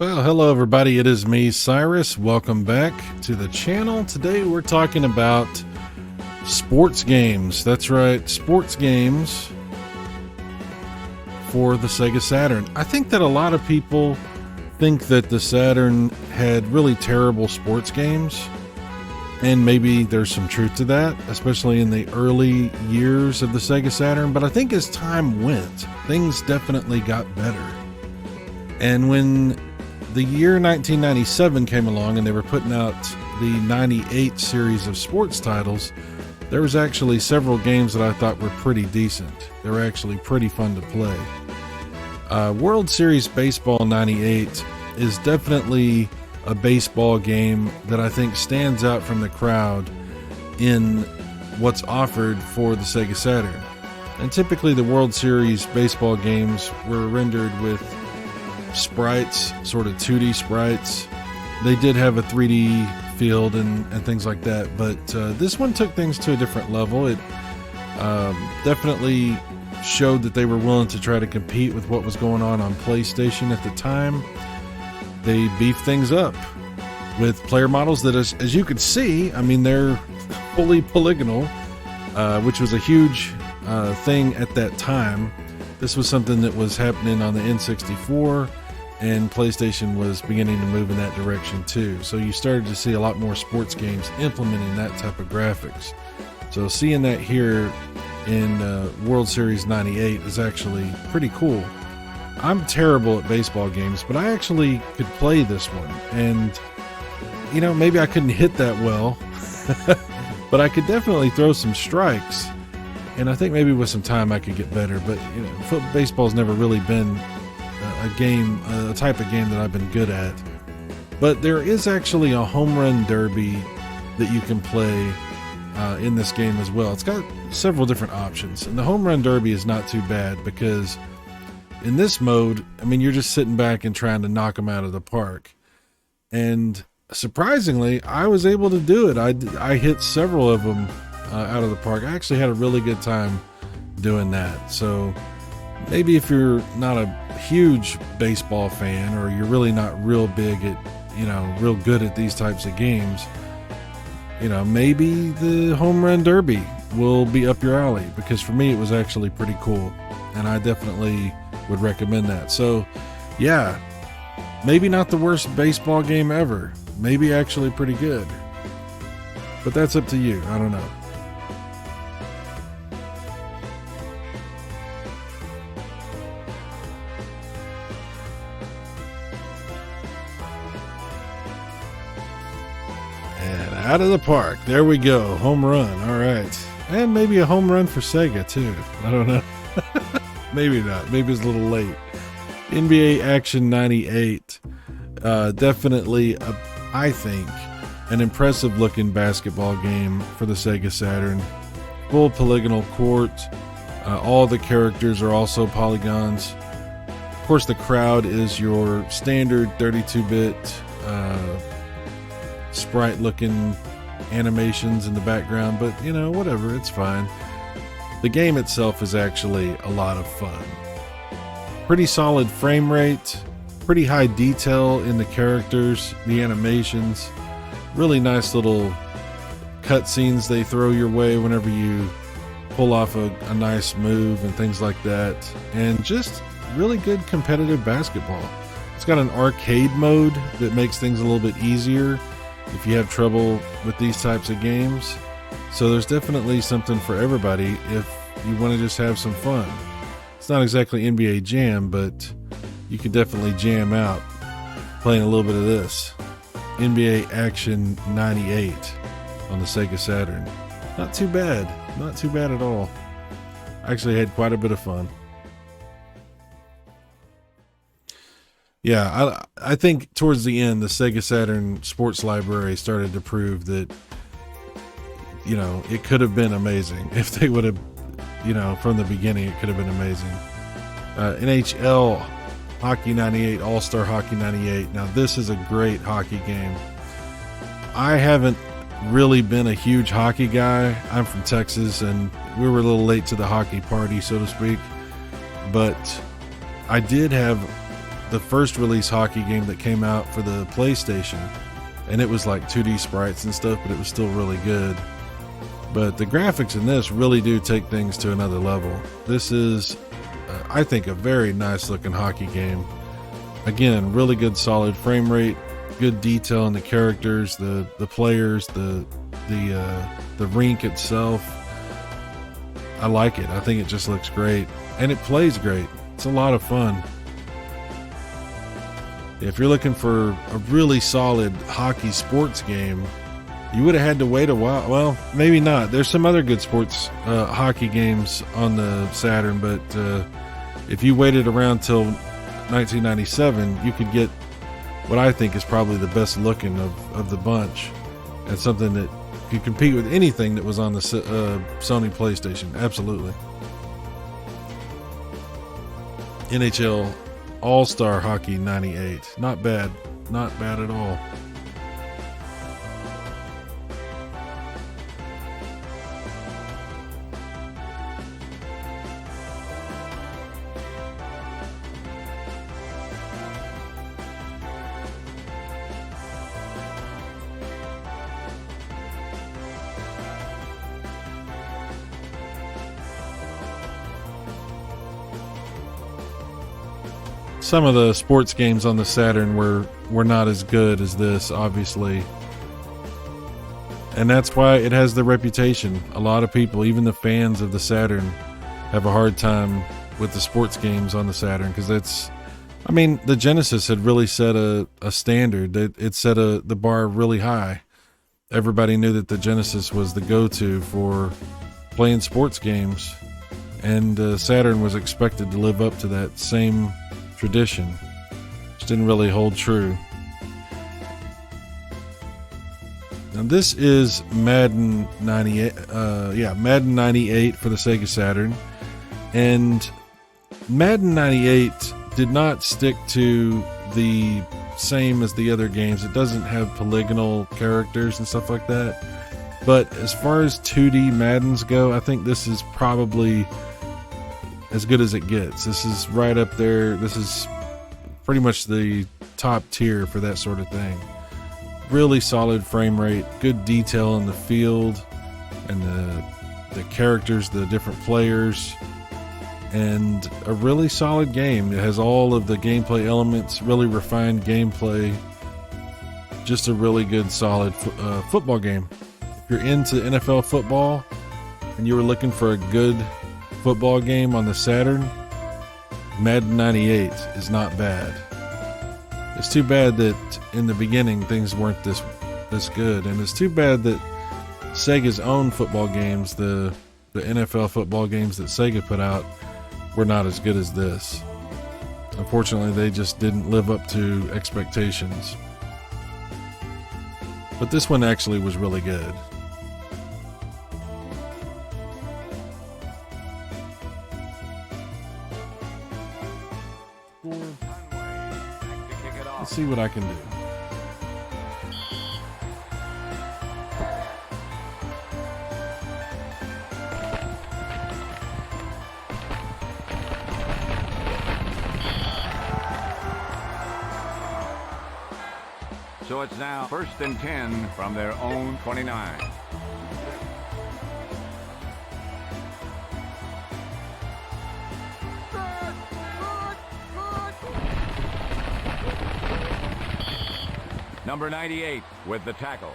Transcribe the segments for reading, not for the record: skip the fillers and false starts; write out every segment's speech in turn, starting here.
Well, hello everybody. It is me, Cyrus. Welcome back to the channel. Today we're talking about sports games. That's right, sports games for the Sega Saturn. I think that a lot of people think that the Saturn had really terrible sports games, and maybe there's some truth to that, especially in the early years of the Sega Saturn. But I think as time went, things definitely got better. And when the year 1997 came along and they were putting out the 98 series of sports titles, there was actually several games that I thought were pretty decent. They were actually pretty fun to play. World Series Baseball 98 is definitely a baseball game that I think stands out from the crowd in what's offered for the Sega Saturn. And typically the World Series Baseball games were rendered with sprites, sort of 2D sprites. They did have a 3D field and things like that, but this one took things to a different level. It definitely showed that they were willing to try to compete with what was going on PlayStation at the time. They beefed things up with player models that, as you could see, I mean, they're fully polygonal, which was a huge thing at that time. This was something that was happening on the N64, and PlayStation was beginning to move in that direction too. So you started to see a lot more sports games implementing that type of graphics. So seeing that here in World Series 98 is actually pretty cool. I'm terrible at baseball games, but I actually could play this one. And, you know, maybe I couldn't hit that well, but I could definitely throw some strikes. And I think maybe with some time I could get better. But, you know, baseball's never really been a type of game that I've been good at. But there is actually a home run derby that you can play in this game as well. It's got several different options, and the home run derby is not too bad because in this mode, I mean, you're just sitting back and trying to knock them out of the park. And surprisingly, I was able to do it. I hit several of them out of the park. I actually had a really good time doing that. So maybe if you're not a huge baseball fan, or you're really not real big at, you know, real good at these types of games, you know, maybe the home run derby will be up your alley, because for me it was actually pretty cool, and I definitely would recommend that. So yeah, maybe not the worst baseball game ever, maybe actually pretty good, but that's up to you. I don't know. Out of the park. There we go. Home run. All right. And maybe a home run for Sega too. I don't know. Maybe not. Maybe it's a little late. NBA Action 98. Definitely, I think, an impressive looking basketball game for the Sega Saturn. Full polygonal court. All the characters are also polygons. Of course, the crowd is your standard 32-bit sprite looking animations in the background, but you know, whatever, it's fine. The game itself is actually a lot of fun. Pretty solid frame rate, pretty high detail in the characters, the animations, really nice little cutscenes they throw your way whenever you pull off a nice move and things like that, and just really good competitive basketball. It's got an arcade mode that makes things a little bit easier if you have trouble with these types of games. So there's definitely something for everybody if you want to just have some fun. It's not exactly NBA Jam, but you can definitely jam out playing a little bit of this. NBA Action 98 on the Sega Saturn. Not too bad. Not too bad at all. I actually had quite a bit of fun. Yeah, I think towards the end, the Sega Saturn Sports Library started to prove that, you know, it could have been amazing if they would have, you know, from the beginning, it could have been amazing. NHL Hockey 98, All Star Hockey 98. Now, this is a great hockey game. I haven't really been a huge hockey guy. I'm from Texas, and we were a little late to the hockey party, so to speak. But I did have the first release hockey game that came out for the PlayStation, and it was like 2D sprites and stuff, but it was still really good. But the graphics in this really do take things to another level. This is, I think, a very nice looking hockey game. Again, really good solid frame rate, good detail in the characters, the players, the rink itself. I like it. I think it just looks great, and it plays great. It's a lot of fun. If you're looking for a really solid hockey sports game, you would have had to wait a while. Well, maybe not. There's some other good sports hockey games on the Saturn, but if you waited around till 1997, you could get what I think is probably the best looking of the bunch, and something that could compete with anything that was on the Sony PlayStation. Absolutely. NHL All Star Hockey 98. Not bad. Not bad at all. Some of the sports games on the Saturn were not as good as this, obviously. And that's why it has the reputation. A lot of people, even the fans of the Saturn, have a hard time with the sports games on the Saturn, because the Genesis had really set a standard. It set the bar really high. Everybody knew that the Genesis was the go-to for playing sports games, and Saturn was expected to live up to that same tradition, which didn't really hold true. Now this is Madden 98. Madden 98 for the Sega Saturn, and Madden 98 did not stick to the same as the other games. It doesn't have polygonal characters and stuff like that. But as far as 2D Maddens go, I think this is probably as good as it gets. This is right up there. This is pretty much the top tier for that sort of thing. Really solid frame rate, good detail in the field and the characters, the different players, and a really solid game. It has all of the gameplay elements, really refined gameplay. Just a really good, solid football game. If you're into NFL football and you were looking for a good football game on the Saturn, Madden 98 is not bad. It's too bad that in the beginning things weren't this good, and it's too bad that Sega's own football games, the NFL football games that Sega put out, were not as good as this. Unfortunately, they just didn't live up to expectations. But this one actually was really good. Let's see what I can do. So it's now 1st and 10 from their own 29. Number 98 with the tackle.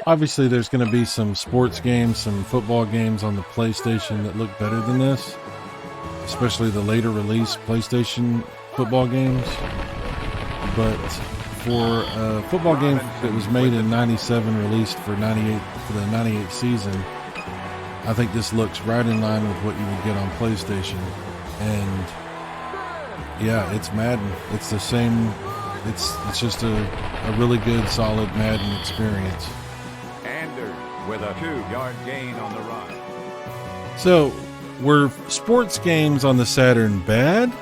Obviously, there's going to be some sports games, some football games on the PlayStation that look better than this, especially the later release PlayStation football games. But for a football game that was made in 97, released for 98 for the 98 season, I think this looks right in line with what you would get on PlayStation. And yeah, it's Madden. It's the same. It's just a really good, solid Madden experience. Anders with a 2-yard gain on the run. So, were sports games on the Saturn bad?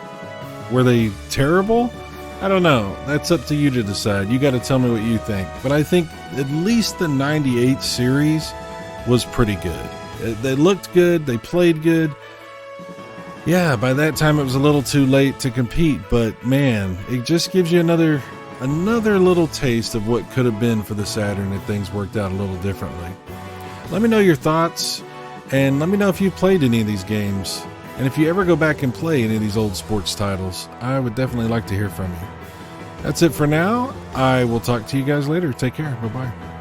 Were they terrible? I don't know. That's up to you to decide. You got to tell me what you think. But I think at least the 98 series was pretty good. They looked good. They played good. Yeah, by that time it was a little too late to compete, but man, it just gives you another little taste of what could have been for the Saturn if things worked out a little differently. Let me know your thoughts, and let me know if you played any of these games, and if you ever go back and play any of these old sports titles. I would definitely like to hear from you. That's it for now. I will talk to you guys later. Take care. Bye-bye.